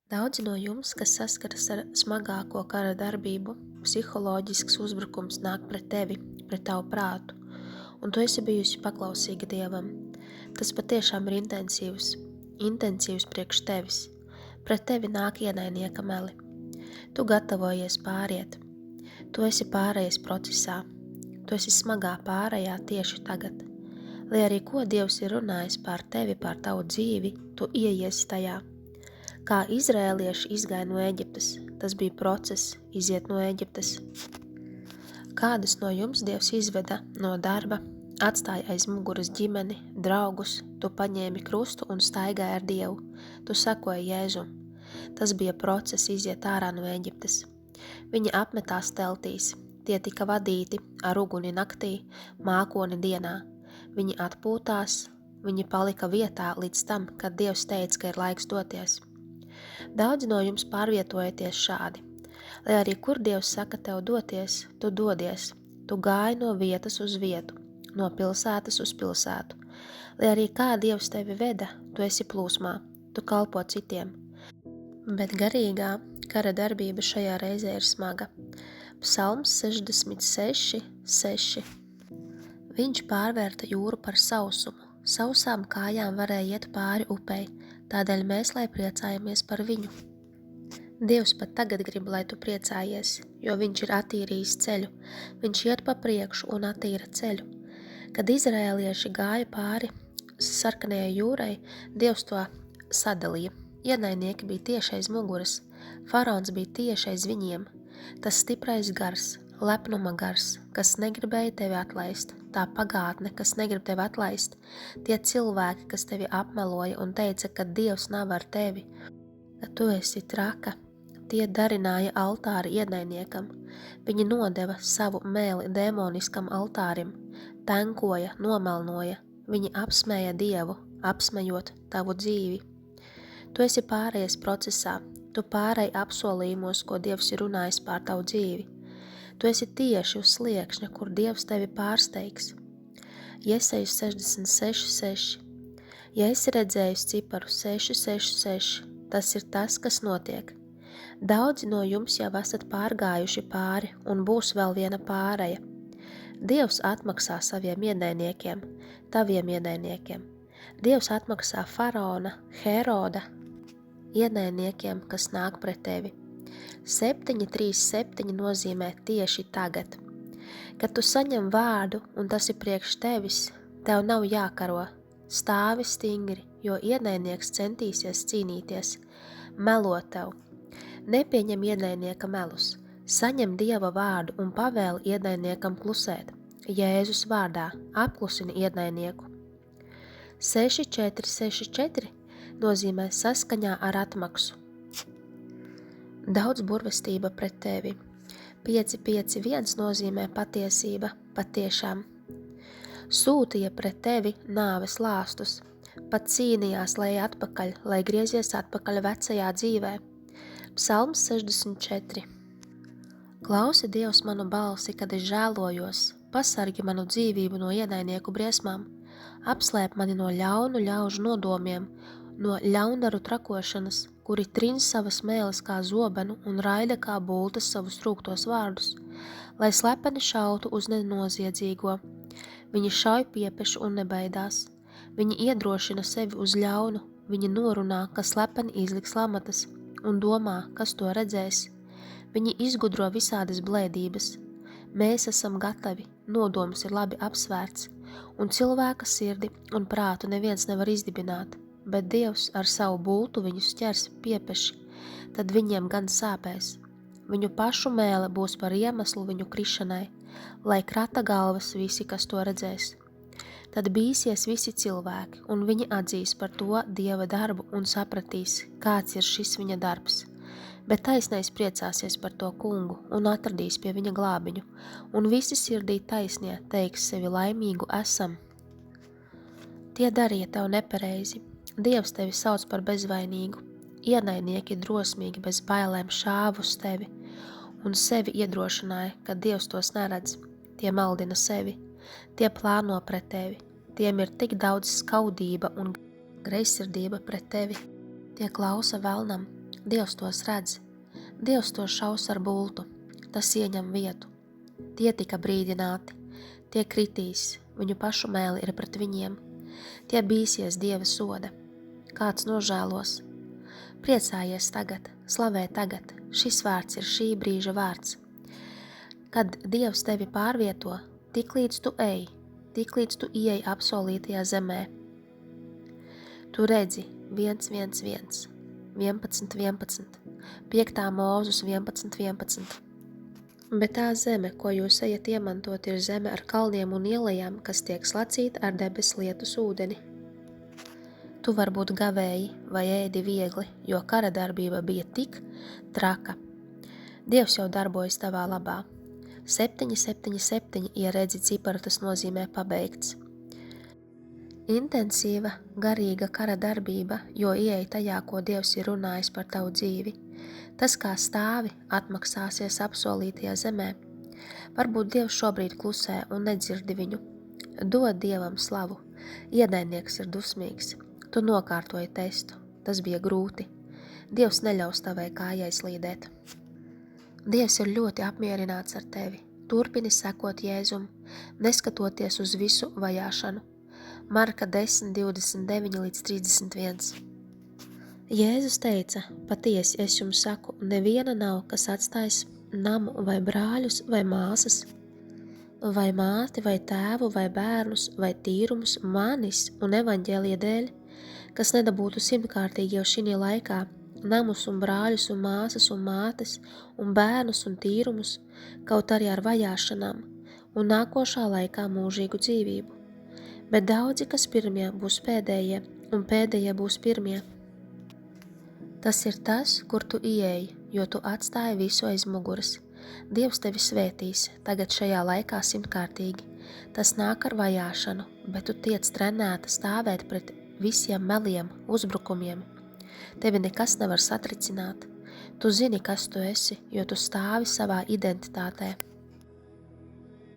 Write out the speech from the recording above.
Daudzi no jums, kas saskaras ar smagāko kara darbību, psiholoģisks uzbrukums nāk pret tevi, pret tavu prātu, un tu esi bijusi paklausīga Dievam. Tas patiešām ir intensīvs priekš tevis. Pret tevi nāk ienaidnieka meli. Tu gatavojies pāriet. Tu esi pārējas procesā. Tu esi smagā pārējā tieši tagad. Lai arī ko Dievs ir runājis pār tevi, pār tavu dzīvi, tu ieiesi tajā. Kā izrēlieši izgāja no Eģiptes, tas bija process iziet no Eģiptes. Kādus no jums Dievs izveda no darba, atstāja aiz muguras ģimeni, draugus, tu paņēmi krustu un staigāji ar Dievu, tu sekoji Jēzum. Tas bija process iziet ārā no Eģiptes. Viņi apmetās teltīs, tie tika vadīti ar uguni naktī, mākoni dienā. Viņi atpūtās, viņi palika vietā līdz tam, kad Dievs teica, ka ir laiks doties. Daudzi no jums pārvietojaties šādi. Lai arī kur Dievs saka tev doties, tu dodies. Tu gāji no vietas uz vietu, no pilsētas uz pilsētu. Lai arī kā Dievs tevi veda, tu esi plūsmā, tu kalpo citiem. Bet garīgā kara darbība šajā reizē ir smaga. Psalms 66, 6. Viņš pārvērta jūru par sausumu. Sausām kājām varēja iet pāri upei, tādēļ mēs lai priecājamies par viņu. Dievs pat tagad grib, lai tu priecājies, jo viņš ir attīrījis ceļu. Viņš iet pa priekšu un attīra ceļu. Kad izrēlieši gāja pāri sarkanajai jūrai, Dievs to sadalīja. Ienaidnieki bija tieši aiz muguras, faraons bija tieši aiz viņiem. Tas stiprais gars, lepnuma gars, kas negribēja tevi atlaist, tā pagātne, kas negrib tevi atlaist, tie cilvēki, kas tevi apmeloja un teica, ka Dievs nav ar tevi, ka tu esi traka, tie darināja altāri ienaidniekam. Viņi nodeva savu mēli demoniskam altārim, tenkoja, nomelnoja, viņi apsmēja Dievu, apsmejot tavu dzīvi. Tu esi pārējais procesā, tu pārēji apsolījumos, ko Dievs ir runājis pār tavu dzīvi. Tu esi tieši uz sliekšņa, kur Dievs tevi pārsteigs. Jesejas 66, 6. Ja esi redzējis ciparu 666, tas ir tas, kas notiek. Daudzi no jums jau esat pārgājuši pāri un būs vēl viena pāreja. Dievs atmaksā saviem ienaidniekiem, taviem ienaidniekiem. Dievs atmaksā faraona, Heroda ienaidniekiem, kas nāk pret tevi. 737 nozīmē tieši tagad. Kad tu saņem vārdu un tas ir priekš tevis, tev nav jākaro. Stāvi stingri, jo ienaidnieks centīsies cīnīties, melo tev. Nepieņem ienaidnieka melus. Saņem Dieva vārdu un pavēli ienaidniekam klusēt. Jēzus vārdā apklusini ienaidnieku. 6464 nozīmē saskaņā ar atmaksu. Daudz burvestība pret tevi. 551 nozīmē patiesība, patiešām. Sūtīja pret tevi nāves lāstus, pat cīnījās, lai atpakaļ, lai griezies atpakaļ vecajā dzīvē. Psalms 64. Klausi Dievs manu balsi, kad es žēlojos, pasargi manu dzīvību no ienaidnieku briesmām, apslēp mani no ļaunu ļaužu nodomiem, no ļaundaru trakošanas, kuri trin savas mēles kā zobenu un raida kā bultas savus trūktos vārdus, lai slepeni šautu uz nenoziedzīgo. Viņi šauj piepeši un nebaidās. Viņi iedrošina sevi uz ļaunu, viņi norunā, ka slepeni izliks lamatas, un domā, kas to redzēs. Viņi izgudro visādas blēdības. Mēs esam gatavi, nodoms ir labi apsvērts, un cilvēka sirdi un prātu neviens nevar izdibināt. Bet Dievs ar savu bultu viņus ķers piepeši, tad viņiem gan sāpēs. Viņu pašu mēle būs par iemeslu viņu krišanai, lai krata galvas visi, kas to redzēs. Tad bīsies visi cilvēki, un viņi atzīs par to Dieva darbu un sapratīs, kāds ir šis viņa darbs. Bet taisnais priecāsies par to kungu un atradīs pie viņa glābiņu, un visi sirdī taisnie teiks sevi laimīgu esam. Tie darīja tev nepareizi. Dievs tevi sauc par bezvainīgu, ienaidnieki drosmīgi bez bailēm šāva uz tevi un sevi iedrošināja, ka Dievs tos neredz. Tie maldina sevi, tie plāno pret tevi, tiem ir tik daudz skaudība un greizsirdība pret tevi. Tie klausa velnam, Dievs tos redz. Dievs tos šaus ar bultu. Tas ieņem vietu. Tie tika brīdināti. Tie kritīs. Viņu pašu mēli ir pret viņiem. Tie bīsies Dieva soda. Kāds nožēlos. Priecājies tagad, slavē tagad. Šis vārds ir šī brīža vārds. Kad Dievs tevi pārvieto, tiklīdz tu ej, tiklīdz tu ieej apsolītajā zemē. Tu redzi 1, 1, 1, 11, 11, 5. Mūzus 11, 11. Bet tā zeme, ko jūs ejat iemantot, ir zeme ar kalniem un ielejām, kas tiek slacīta ar debes lietus ūdeni. Tu var būt gavēji vai ēdi viegli, jo kara darbība bija tik traka. Dievs jau darbojas tavā labā. 7, 7, 7, ja redzi ciparu, tas nozīmē pabeigts. Intensīva, garīga kara darbība, jo ieej tajā, ko Dievs ir runājis par tavu dzīvi. Tas, kā stāvi, atmaksāsies apsolītajā zemē. Varbūt Dievs šobrīd klusē un nedzirdi viņu. Dod Dievam slavu. Ienaidnieks ir dusmīgs. Tu nokārtoji testu. Tas bija grūti. Dievs neļaus tavai kājai slīdēt. Dievs ir ļoti apmierināts ar tevi. Turpini sekot Jēzum, neskatoties uz visu vajāšanu. Marka 10, 29 līdz 31. Jēzus teica, patiesi es jums saku, neviena nav, kas atstājis namu vai brāļus vai māsas, vai māti vai tēvu vai bērnus vai tīrumus manis un evaņģēlija dēļ, kas nedabūtu 100-kārtīgi jau šī laikā, namus un brāļus un māsas un mātes un bērnus un tīrumus, kaut arī ar vajāšanām, un nākošā laikā mūžīgu dzīvību. Bet daudzi, kas pirmie, būs pēdējie, un pēdējie būs pirmie. Tas ir tas, kur tu ieeji, jo tu atstāji visu aiz muguras. Dievs tevi svētīs, tagad šajā laikā 100-kārtīgi. Tas nāk ar vajāšanu, bet tu tiec trenēta stāvēt pret visiem meliem, uzbrukumiem. Tevi nekas nevar satricināt. Tu zini, kas tu esi, jo tu stāvi savā identitātē.